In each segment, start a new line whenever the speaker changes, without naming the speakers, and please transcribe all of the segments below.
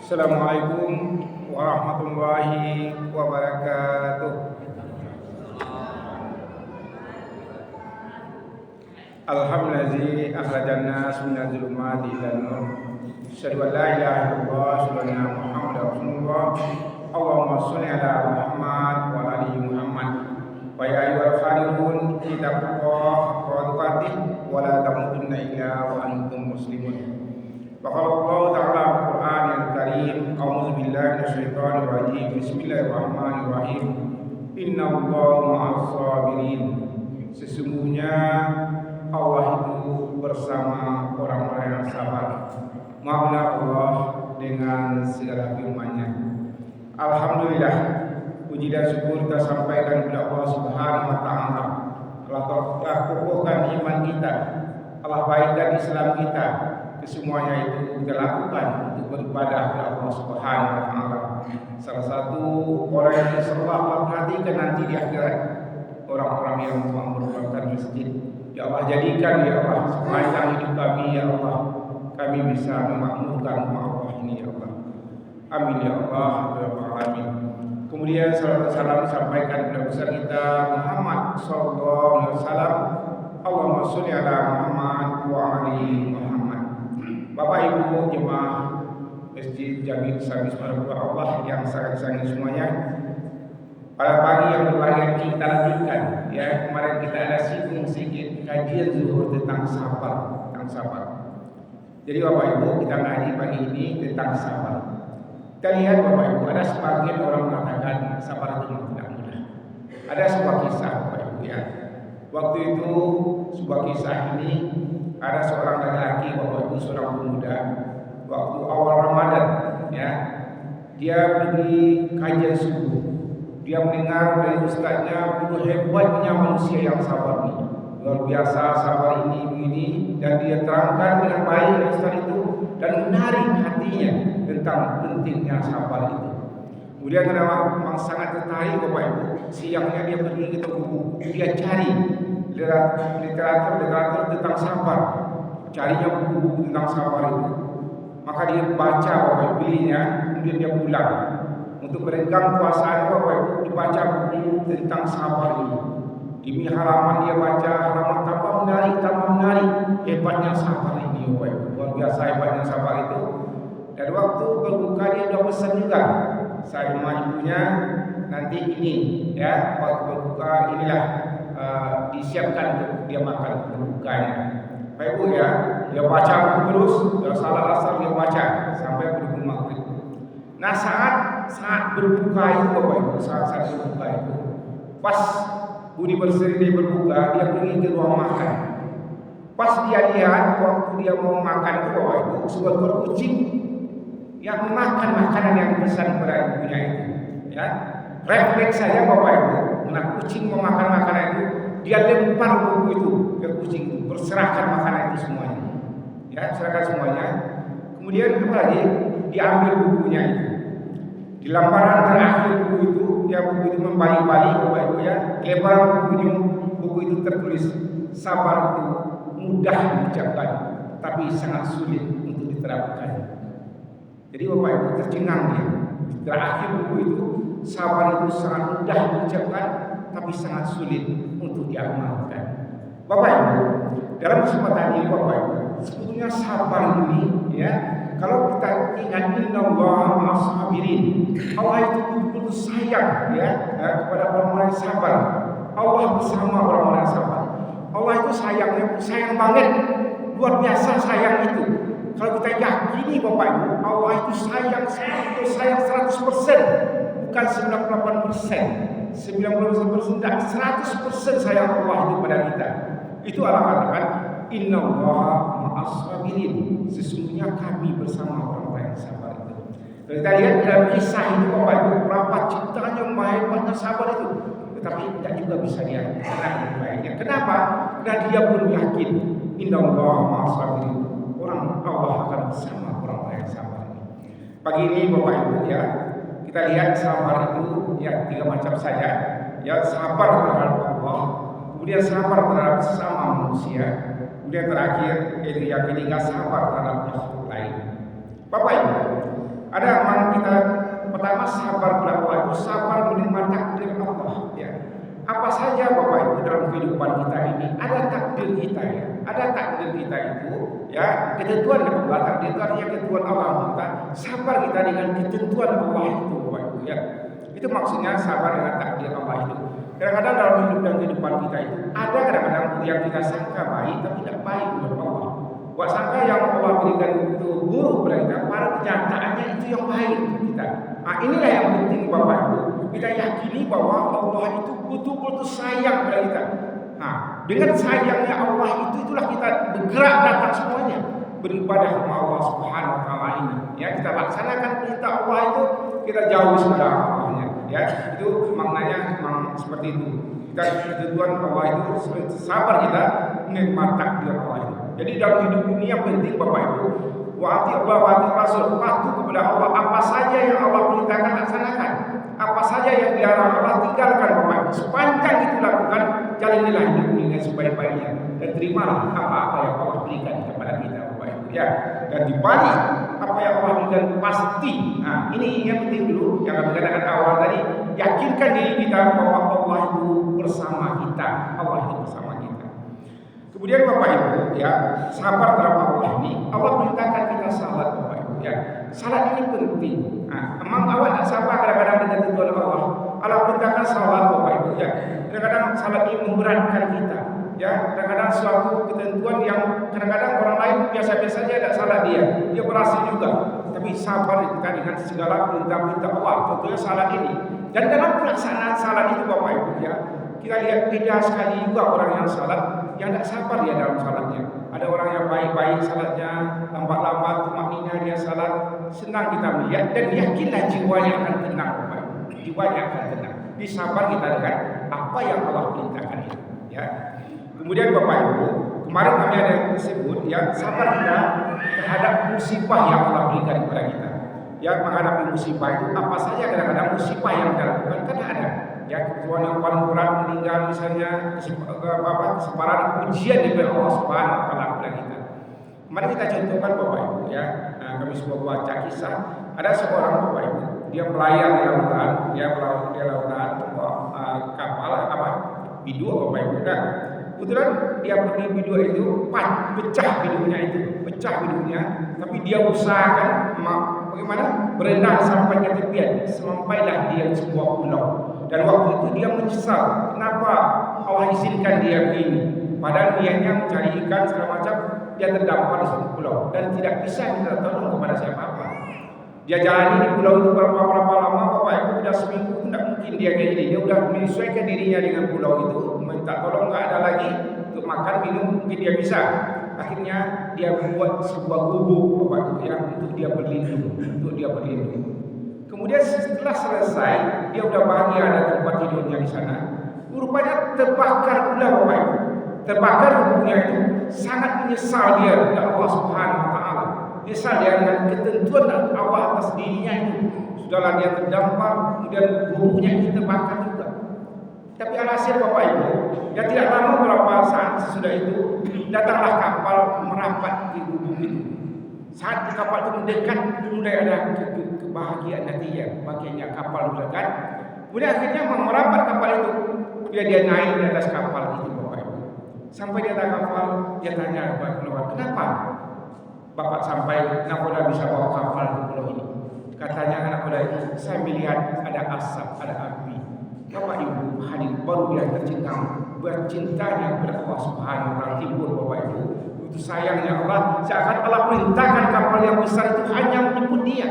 Assalamualaikum warahmatullahi wabarakatuh. Alhamdulillahi akhrajan nas minaz zulumati ilan nur. Asyhadu an la ilaha illallah wa asyhadu anna Muhammadar Rasulullah. Allahumma shalli ala Muhammad wa ala ali Muhammad. Wa ya ayyuhal khalifun ittaqullah wa tuqatih wa la tamutunna illa wa antum muslimun. Faqala Allah ta'ala al-Qur'anil Karim, a'udzu billahi minasyaitonir rajim. Bismillahirrahmanirrahim. Innallaha ma'as sabirin. Sesungguhnya Allah itu bersama orang-orang yang sabar. Maaflah Allah dengan segala firman-Nya. Alhamdulillah, puji dan syukur kita sampaikan kepada Allah Subhanahu wa taala. Allah telah kokohkan iman kita, Allah baikkan Islam kita. Kesemuanya itu kita lakukan untuk beribadah kepada Allah Subhanahu wa taala. Salah satu orang yang insyaallah Allah perhatikan nanti di akhirat, orang-orang yang merupakan masjid. Ya Allah, jadikan ya Allah sepanjang hidup kami ya Allah, kami bisa memakmurkan rumah Allah ini ya Allah. Amin ya Allah ya Rabbal alamin. Kemudian salam disampaikan kepada besar kita Muhammad sallallahu alaihi wasallam. Allahumma sholli ala Muhammad wa ali Muhammad. Bapak Ibu jemaah Masjid Jami Sabis Marhaba Allah yang sangat disayang semuanya. Pada pagi yang berbahagia kita lanjutkan ya, kemarin kita ada singgung sedikit kajian zuhur tentang sabar, Jadi Bapak Ibu, kita ngaji pagi ini tentang sabar. Kita lihat Bapak Ibu, ada sebagian orang mengatakan sabar itu tidak mudah. Ada sebuah kisah Bapak Ibu ya. Waktu itu sebuah kisah ini ada seorang laki-laki Bapak Ibu, seorang pemuda, waktu awal Ramadan ya, dia pergi kajian subuh. Dia mendengar dari ustaznya begitu hebatnya manusia yang sabar ini. Luar biasa sabar ini begini, dan dia terangkan dengan baik ustaz itu dan menarik hatinya tentang pentingnya sabar itu. Kemudian karena memang sangat tertarik Bapak Ibu, siangnya dia pergi ke toko buku, dia cari literatur tentang sabar. Carinya buku-buku tentang sabar itu. Maka dia baca Bapak Ibu, belinya, kemudian dia pulang. Untuk merenggang puasaan Bapak Ibu, dibaca buku tentang sabar ini. Di halaman dia baca, halaman tambah menarik, hebatnya sabar ini Bapak Ibu. Luar biasa hebatnya sabar itu. Dan waktu berbuka dia sudah pesan juga, saya rumah ibunya nanti ini ya, waktu berbuka inilah disiapkan untuk dia makan berbukanya. Bapak Ibu ya, dia baca buku terus, dia salah asal dia baca sampai berbuka maghrib. Nah saat berbuka itu Bapak Ibu, saat berbuka itu, pas Budi berseri dia berbuka, dia pergi ke ruang makan. Pas dia lihat waktu dia mau makan itu Bapak Ibu, sebuah kucing yang memakan makanan yang dipesan kepada ibunya itu. Ya, refleks saja Bapak Ibu, nah kucing memakan makanan itu, dia lempar buku itu ke kucing itu, berserahkan makanan itu semuanya. Ya, serahkan semuanya. Kemudian apa lagi? Diambil bukunya itu. Di lembaran terakhir buku itu, ya buku itu membalik-balik Bapak Ibu ya. Lembaran buku itu tertulis, sabar itu mudah diucapkan, tapi sangat sulit untuk diterapkan. Jadi Bapak Ibu tercengang dia. Di terakhir buku itu, sabar itu sangat mudah diucapkan, tapi sangat sulit untuk diamalkan. Bapak Ibu, dalam kesempatan ini Bapak Ibu, sebetulnya sabar ini ya, kalau kita ingat innallaha ma'as sabirin, Allah itu betul-betul sayang ya, kepada orang-orang yang sabar. Allah bersama orang-orang yang sabar. Allah itu sayang banget, luar biasa sayang itu. Kalau kita yakini Bapak Ibu, Allah itu sayang 100%, bukan 98%. 90% dan 100% sayang Allah itu pada kita. Itu Allah katakan innallaha ma'as sabirin, sesungguhnya kami bersama orang-orang yang sabar itu. Kita lihat dalam kisah itu Bapak Ibu, berapa ciptaan yang hebatnya sabar itu, tetapi tidak juga bisa diartikan baiknya. Kenapa? Karena dia belum yakin innallaha ma'as sabirin, orang Allah akan bersama orang-orang yang sabar ini. Pagi ini Bapak Ibu ya, kita lihat sabar itu ya 3 macam saja. Ya, sabar terhadap Allah, kemudian sabar terhadap sesama manusia, kemudian terakhir yang ketiga sabar terhadap makhluk lain. Bapak Ibu, Ada memang kita pertama sabar berdoa itu sabar menerima takdir Allah ya. Apa saja Bapak Ibu dalam kehidupan kita ini ada takdir kita ya. Ada takdir kita itu ya, ketentuan Allah. Takdir itu artinya ketentuan Allah kita. Sabar kita dengan ketentuan Allah itu Bapak Ibu ya. Itu maksudnya sabar dengan takdir Allah itu. Kadang-kadang dalam hidup dan kehidupan kita itu ada kadang-kadang yang kita sangka baik tapi tidak baik menurut Allah. Buat sangka yang Allah berikan itu buruk pada kita, pada kenyataannya itu yang baik untuk kita. Nah, inilah yang penting Bapak Ibu. Kita yakini bahwa Allah itu betul-betul sayang pada kita. Nah, dengan sayangnya Allah itulah kita bergerak datang semuanya beribadah kepada Allah Subhanahu wa taala ini. Ya, kita laksanakan perintah Allah itu, kita jauh kepada Allahnya. Ya, itu maknanya memang seperti itu. Kita ketentuan Allah itu sabar kita menerima takdir Allah itu. Jadi dalam hidup ini yang penting Bapak Ibu, wa'ati Allah wa'ati Rasul, patuh kepada Allah. Apa saja yang Allah perintahkan laksanakan, apa saja yang dilarang Allah tinggalkan Bapak Ibu. Sepanjang itu lakukan, jalanilah hidup ini dengan sebaik-baiknya dan terimalah apa-apa yang Allah berikan kepada kita Bapak Ibu ya. Dan di balik apa yang Allah berikan pasti. Nah, ini yang penting dulu yang kami katakan awal tadi, yakinkan diri kita bahwa Allah itu bersama kita. Allah itu bersama kita. Kemudian Bapak Ibu ya, sabar terhadap Allah ini, Allah perintahkan kita salat Bapak Ibu ya. Salat ini penting. Nah, memang awal sabar kadang-kadang dengan tujuan Allah. Allah perintahkan salat Bapak Ibu ya. Kadang-kadang salat ini memberatkan kita. Ya, kadang-kadang suatu ketentuan yang kadang-kadang orang lain biasa-biasa saja tidak salat dia berhasil juga. Tapi sabar kita dengan segala perintah-perintah Allah, contohnya salat ini. Dan dalam pelaksanaan salat itu Bapak Ibu ya, kita lihat beda sekali juga orang yang salat yang tidak sabar dia dalam salatnya. Ada orang yang baik-baik salatnya, lambat-lambat tumaknina dia salat, senang kita melihat dan yakinlah jiwanya akan tenang Bapak Ibu. Jiwanya akan tenang. Disabar kita dengan apa yang Allah perintahkan itu ya. Kemudian Bapak Ibu, kemarin kami ada yang tersebut ya, sabar kita terhadap musibah yang Allah berikan kepada kita. Ya, menghadapi musibah itu apa saja kadang-kadang musibah yang kita lakukan kan ada. Ya, kebetulan yang paling berat meninggal misalnya, kesebaran ujian dari Allah Subhanahu wa taala kepada kita. Kemarin kita contohkan Bapak Ibu ya, kami semua baca kisah ada seorang Bapak Ibu, dia melayang di lautan, dia melaut di lautan, kapal bidua Bapak Ibu. Nah, kebetulan dia pergi bidua itu pecah bidunya, tapi dia usahakan bagaimana berenang sampai ke tepian, sampailah dia di sebuah pulau. Dan waktu itu dia menyesal, kenapa Allah izinkan dia begini. Padahal niatnya mencari ikan segala macam, dia terdampar di suatu pulau dan tidak bisa minta tolong kepada siapa-apa. Dia jalani di pulau itu berapa lama Bapak Ibu, sudah seminggu tidak mungkin dia kayak gini. Dia sudah menyesuaikan dirinya dengan pulau itu, minta tolong nggak ada lagi untuk makan minum mungkin dia bisa. Akhirnya dia membuat sebuah gubuk Bapak Ibu ya, untuk dia berlindung. Kemudian setelah selesai, dia udah bahagia ada tempat tidurnya di sana. Rupanya terbakar pula Bapak Ibu. Terbakar gubuknya itu, sangat menyesal dia kepada Allah Subhanahu wa taala. Menyesal dia dengan ketentuan Allah atas dirinya itu. Sudahlah dia terdampar, kemudian gubuknya itu terbakar juga. Tapi alhasil Bapak Ibu, ya tidak lama beberapa saat sesudah itu datanglah kapal merapat di gubuk itu. Saat kapal itu mendekat, mulai ada kebahagiaan hatinya, bagiannya kapal mendekat. Kemudian akhirnya merapat kapal itu. Dia naik di atas kapal itu Bapak Ibu. Sampai di atas kapal, dia tanya Bapak keluar, kenapa Bapak sampai nakoda bisa bawa kapal ke pulau ini? Katanya anak muda itu, saya melihat ada asap, ada api. Bapak Ibu hadir baru dia tercengang, bercintanya kepada Allah Subhanahu wa taala timbul Bapak Ibu. Itu sayangnya Allah, seakan Allah perintahkan kapal yang besar itu hanya menjemput dia.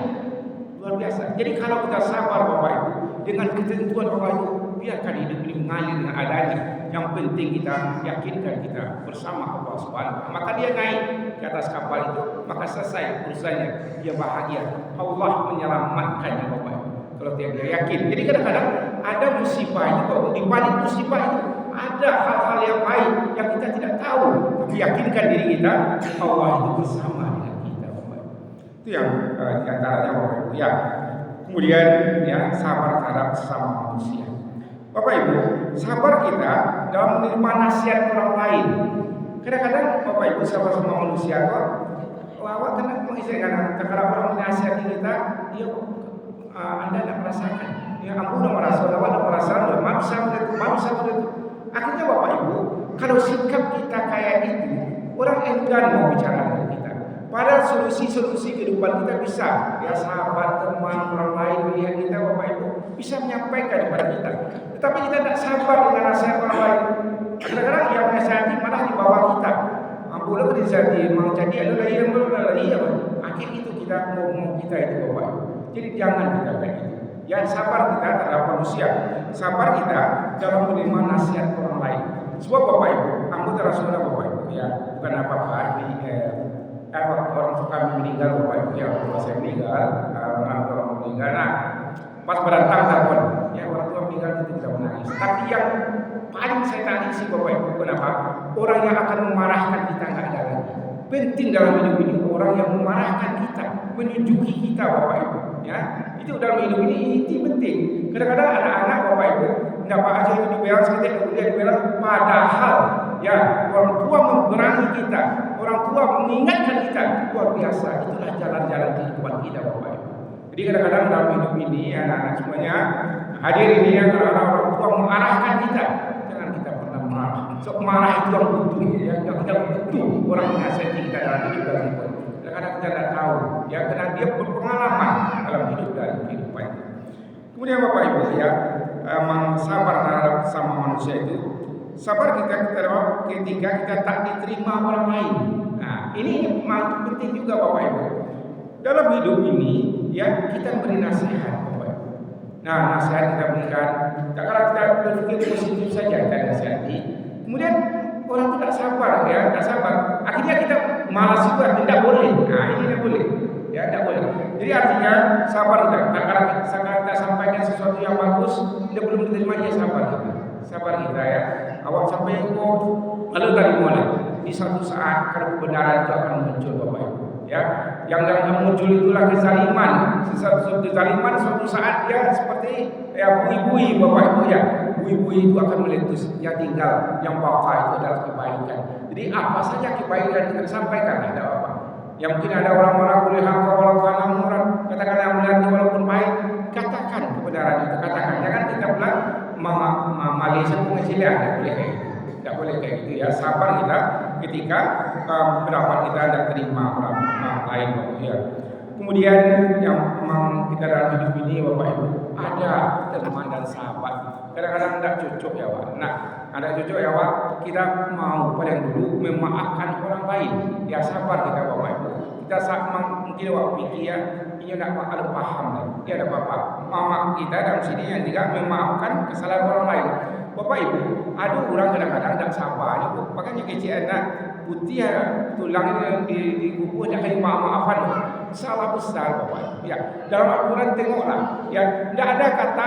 Luar biasa. Jadi kalau kita sabar Bapak Ibu dengan ketentuan Allah itu, biarkan hidup ini mengalir dengan adanya. Yang penting kita yakinkan kita bersama Allah Subhanahu wa taala. Maka dia naik ke atas kapal itu, maka selesai urusannya. Dia bahagia. Allah menyelamatkannya Bapak Ibu. Kalau dia yakin. Jadi kadang-kadang ada musibah itu, di balik musibah itu ada hal-hal yang baik yang kita tidak tahu. Tapi yakinkan diri kita, Allah itu bersama dengan kita Bapak Ibu. Itu yang diantaranya Bapak Ibu. Ya. Kemudian ya, sabar terhadap sesama manusia. Bapak Ibu, sabar kita dalam menerima nasihat orang lain. Kadang-kadang Bapak Ibu sabar sama manusia kok, awak kena istri kan kalau orang menasihati kita, ya anda tidak merasakan. Ya ampun, merasa, awak merasa, maksa begitu. Akhirnya Bapak Ibu, kalau sikap kita kayak itu, orang enggan mau bicara dengan kita. Padahal solusi-solusi kehidupan kita bisa, ya sahabat, teman, orang lain melihat kita, Bapak Ibu, bisa menyampaikan kepada kita. Tetapi kita tidak sabar dengan nasihat orang lain. Kadang-kadang yang menasihati malah di bawah kita. Ampun, aku disihati, mau jadi adalah yang iya. Akhir itu kita ngomong kita itu Bapak Ibu. Jadi jangan kita kayak gitu. Ya sabar kita terhadap manusia, sabar kita dalam menerima nasihat orang lain. Sebab Bapak Ibu, anggota Rasulullah Bapak Ibu, ya bukan apa-apa ini orang suka meninggal Bapak Ibu, ya kalau saya meninggal, orang tua meninggal, nah pas berantang telepon, ya orang tua meninggal itu kita menangis. Tapi yang paling saya tangisi Bapak Ibu, kenapa? Orang yang akan memarahkan kita nggak ada lagi. Penting dalam hidup ini orang yang memarahkan kita, menunjuki kita Bapak Ibu, ya. Itu dalam hidup ini penting. Kadang-kadang anak-anak Bapak Ibu dapat aja itu diberas, kita kemudian diberas, padahal ya orang tua memerangi kita, orang tua mengingatkan kita, luar biasa. Itulah jalan-jalan kehidupan kita Bapak Ibu. Jadi kadang-kadang dalam hidup ini anak-anak semuanya hadir ini ya, kadang-kadang orang tua mengarahkan kita, jangan kita pernah marah. So marah itu yang butuh, ya yang kita butuh orang menasihati kita dalam hidup kita. Kadang-kadang kita tidak tahu, ya karena dia berpengalaman dalam hidup dan kehidupan. Kemudian Bapak Ibu ya, sabar terhadap sama manusia itu, sabar kita ketika kita tak diterima orang lain. Nah ini penting juga Bapak Ibu. Dalam hidup ini ya kita beri nasihat Bapak Ibu. Nah nasihat kita berikan, kalau kita berpikir positif saja kita nasihati, kemudian orang tidak sabar ya, tidak sabar. Akhirnya kita malas juga, tidak boleh. Nah ini tidak boleh, ya tidak boleh. Jadi artinya sabar kita. Kalau kita sampaikan sesuatu yang bagus, dia belum diterima, ya sabar kita ya. Awak sampai itu, lalu dari mulai di suatu saat kalau kebenaran itu akan muncul Bapak Ibu. Ya, yang muncul itulah kezaliman. Sesuatu kezaliman suatu saat dia seperti ya bui-bui Bapak Ibu ya. Bui-bui itu akan meletus. Yang tinggal yang bawah itu adalah kebaikan. Jadi apa saja kebaikan kita sampaikan, ada apa? Yang mungkin ada orang-orang boleh haka walaupun murah, katakan yang melihat walaupun baik, katakan kebenaran itu, katakan. Jangan kita bilang Malaysia penghasilan, tidak boleh kayak gitu ya. Sabar kita ketika pendapat kita tidak terima orang lain ya. Kemudian yang memang kita dalam hidup ini Bapak Ibu ada teman dan sahabat. Kadang-kadang tidak cocok ya Pak. Nah, ada cocok ya Pak. Kita mau paling dulu memaafkan orang lain. Ya sabar kita Bapak Ibu. Kita mungkin Bapak pikir ya ini tidak ada paham. Ya ada apa-apa. Mama kita dalam sini yang tidak memaafkan kesalahan orang lain. Bapak Ibu, ada orang kadang-kadang tidak sabar ya Bu. Makanya kecil anak putih ya, tulang yang di kuku tidak kena maaf-maafan. Salah besar Bapak. Ya, dalam Al-Quran tengoklah. Ya, tidak ada kata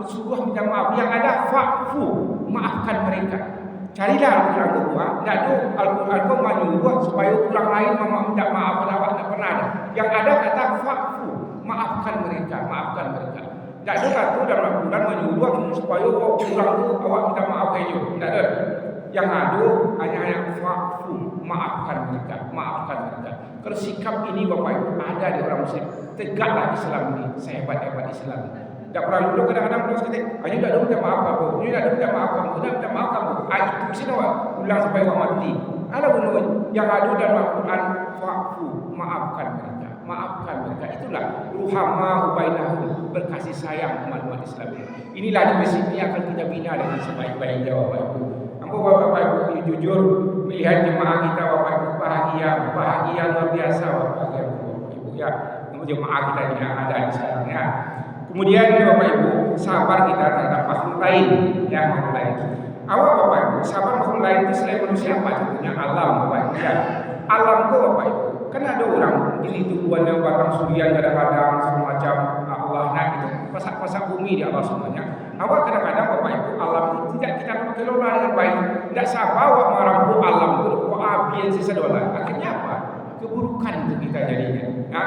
suruh minta maaf. Yang ada fa'fu, maafkan mereka. Carilah Al-Quran kedua. Tidak ada Al-Quran kau menyuruh supaya orang lain minta maaf. Awak tidak pernah ada. Yang ada kata fa'fu, maafkan mereka. Tidak ada kata dalam Al-Quran menyuruh supaya orang itu awak minta maaf kayu. Tidak ada. Yang ada hanya fa'fu, maafkan mereka. Kalau sikap ini Bapak Ibu ada di orang Muslim, tegaklah Islam ini, sehebat-hebat Islam. Tak pernah dulu kadang-kadang terus kita, hanya tak ada minta maaf kamu, ini tak ada minta maaf kamu, ini minta maaf kamu. Itu sini awak ulang sampai awak mati. Ada bunyi yang ada dalam Al-Quran, fa'fu, maafkan mereka. Itulah ruhama bainahum, berkasih sayang umat Islam. Inilah prinsip ini akan kita bina dengan sebaik-baiknya Bapak Ibu. Bapak Ibu jujur melihat jemaah kita Bapak Ibu bahagia luar biasa Bapak Ibu ya. Jemaah kita yang ada di sana ya. Kemudian Bapak Ibu sabar kita terhadap makhluk lain ya, makhluk lain. Awak Bapak Ibu sabar makhluk lain itu selain manusia apa? Contohnya alam Bapak Ibu ya. Alam kok Bapak Ibu. Kan ada orang ini tumbuhan yang batang surian kadang-kadang semacam Allah nah itu pasak-pasak bumi di Allah semuanya. Awak kadang-kadang Bapak Ibu alam itu tidak kita kelola dengan baik. Tidak sabar awak merampu alam itu, abian sisa dolar. Akhirnya apa? Keburukan itu kita jadinya. Ya,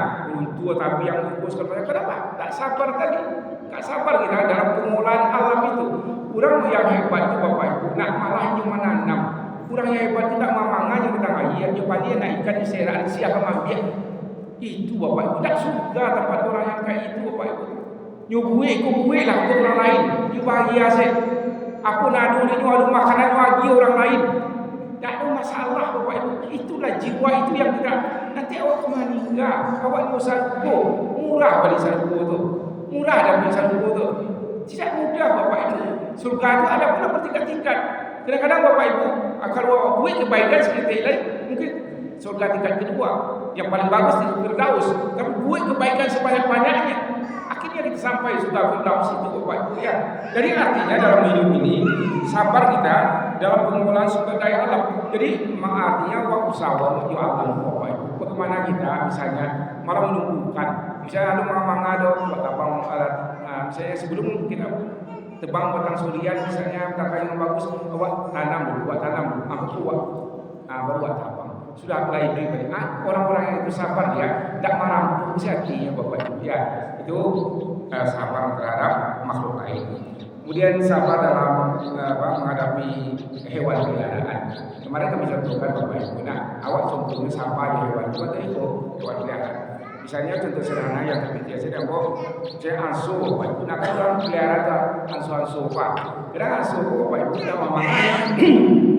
tua tapi yang lupus kenapa? Tak sabar tadi. Tak sabar kita dalam pengelolaan alam itu. Orang yang hebat itu Bapak Ibu, nak malahnya menanam. Orang yang hebat tidak mamanganya kita ngaji, dia pandai nak ikan di seraan siapa mambiak. Itu Bapak Ibu, tak surga tempat orang yang kayak itu Bapak Ibu. Nyuguh lah untuk orang lain. You bahagia saya. Apa nadu ni ada makanan bagi orang lain. Tak ada masalah Bapak Ibu. Itulah jiwa itu yang kita. Nanti awak kemana enggak? Awak mau sarko. Murah balik sarko tu. Murah dah beli sarko tu. Tidak mudah Bapak Ibu. Surga itu ada pula bertingkat-tingkat. Kadang-kadang Bapak Ibu, kalau awak buat kebaikan seperti lain, mungkin surga tingkat kedua. Yang paling bagus di Firdaus. Tapi buat kebaikan sebanyak-banyaknya, akhirnya kita sampai surga Firdaus itu Bapak Ibu ya. Jadi artinya dalam hidup ini sabar kita dalam pengelolaan sumber daya alam. Jadi artinya waktu sabar menuju alam Bapak Ibu. Bagaimana kita misalnya malah menumbuhkan, misalnya ada mangga ada buat abang alat. Misalnya sebelum kita tebang batang surian, misalnya batang yang bagus, awak tanam dulu, buat tanam dulu, buat baru buat tabang. Sudah mulai beri orang-orang yang itu sabar dia, tidak marah hati-hatinya Bapak Ibu ya. Itu sabar terhadap makhluk lain. Kemudian sabar dalam menghadapi hewan peliharaan. Kemarin kami contohkan Bapak Ibu. Nah, awak contohnya sabar di hewan itu atau itu hewan peliharaan. Misalnya contoh sederhana yang kami biasa dan saya ansu Bapak Ibu. Nah, kan orang pelihara ansu Pak. Kadang ansu Bapak Ibu dan mamanya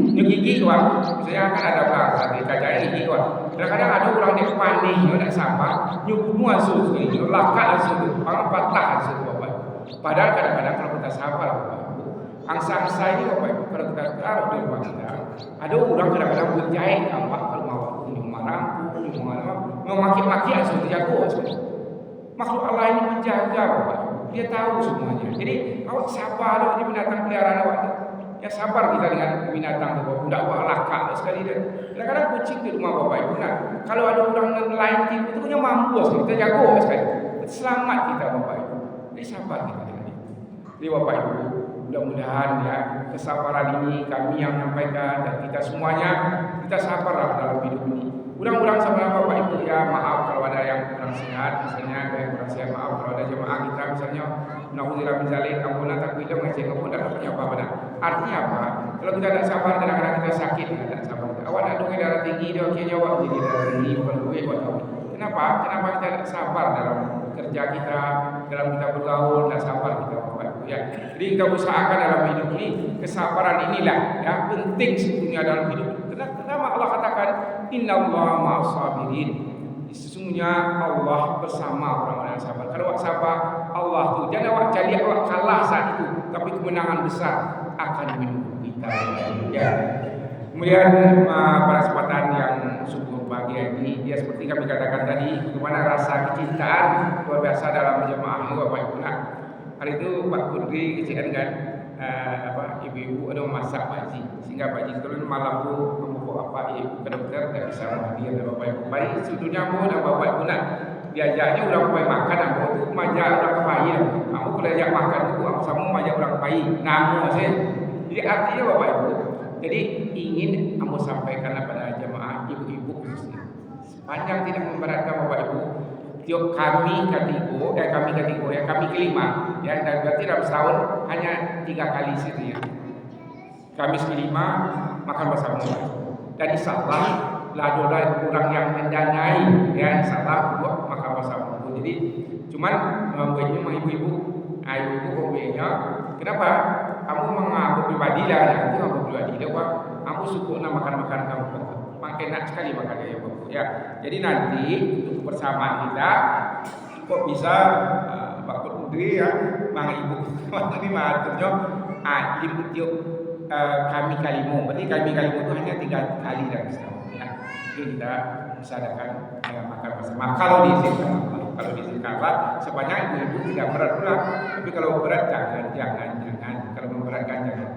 gigi wah. Misalnya akan ada bahasa di kajai gigi wah. Kadang-kadang ada orang yang panik, dia nak sabar, nyubuh ansu sekali, lakak ansu, orang patah ansu Bapak Ibu. Padahal kadang-kadang kalau kita sabar Bapak Ibu, angsa-angsa ini Bapak Ibu kalau kita taruh di rumah kita, ada orang kadang-kadang berjahit nampak kalau mau marah, memaki-maki ansu jago ansu. Makhluk Allah ini menjaga Bapak Ibu, dia tahu semuanya. Jadi awak sabar loh ini binatang peliharaan awak. Ya sabar kita dengan binatang Bapak Ibu, tidak wah lakak sekali dia. Kadang-kadang kucing di rumah Bapak Ibu. Nah, kalau ada orang lain tipu itu punya mampu sekali, kita jago sekali. Selamat kita Bapak Ibu. Jadi sabar kita dengan itu. Jadi Bapak Ibu, mudah-mudahan ya kesabaran ini kami yang menyampaikan dan kita semuanya kita sabarlah dalam hidup ini. Mudah-mudahan sama Bapak Ibu ya, maaf kalau ada yang kurang sehat, misalnya ada yang kurang sehat, maaf kalau ada jemaah kita misalnya nauzubillah min zalik, ampun tak kita mengecek ampun tak punya apa pada. Artinya apa? Kalau kita tidak sabar kadang-kadang kita sakit, tidak sabar. Awak nak dongeng darah tinggi dia akhirnya awak jadi darah tinggi bukan duit buat awak. Kenapa? Kenapa kita tidak sabar dalam kerja kita, dalam kita bergaul, tidak sabar kita Bapak Ibu ya. Jadi kita usahakan dalam hidup ini kesabaran inilah ya penting sebetulnya dalam hidup. Kenapa Allah katakan innallaha ma'as sabirin. Sesungguhnya Allah bersama orang-orang yang sabar. Kalau awak sabar, Allah tu jangan awak cari awak kalah saat itu, tapi kemenangan besar akan menunggu kita. Ya. Kemudian pada kesempatan yang sungguh bahagia ini, dia seperti kami katakan tadi, bagaimana rasa kecintaan luar biasa dalam jemaah ini Bapak Ibu. Nah, hari itu Pak Kudri kecilkan kan ibu-ibu ada memasak Pak Haji, sehingga Pak Haji turun malam tu membawa apa ibu ke dokter tak bisa hadir dan Bapak Ibu. Baik sebetulnya mau dan Bapak Ibu nak diajaknya orang kepai makan, aku tu majak orang kepai. Kamu kalau ajak makan tu aku sama majak orang kepai. Nama saya. Jadi artinya Bapak Ibu, jadi ingin kamu sampaikan kepada jemaah ibu-ibu khususnya. Sepanjang tidak memberatkan Bapak Ibu, tiap kami kelima ya, dan berarti dalam setahun hanya 3 kali saja. Kamis kelima makan bersama dan insyaallah ladolah orang yang mendanai ya, insyaallah buat makan bersama. Jadi cuman membuatnya ibu-ibu komplainnya, kenapa kamu mengaku pribadi lah, nanti kamu pribadi lah, kamu suka nak makan kamu enak sekali makannya ya. Jadi nanti untuk persamaan kita kok bisa Pak Kudri ya, mang ibu ini maturnya ibu tiup kami kalimu. Berarti kami kalimu itu hanya 3 kali dalam setahun ya. Jadi kita usahakan makan bersama. Kalau diizinkan sebanyak ibu tidak berat pula. Tapi kalau berat jangan. Kalau memberatkan jangan.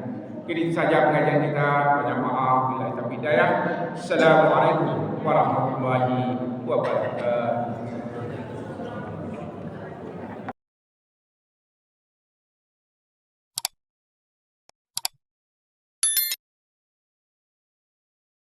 Jadi itu saja pengajian kita. Banyak maaf bila kita bidayah. Assalamualaikum warahmatullahi wabarakatuh.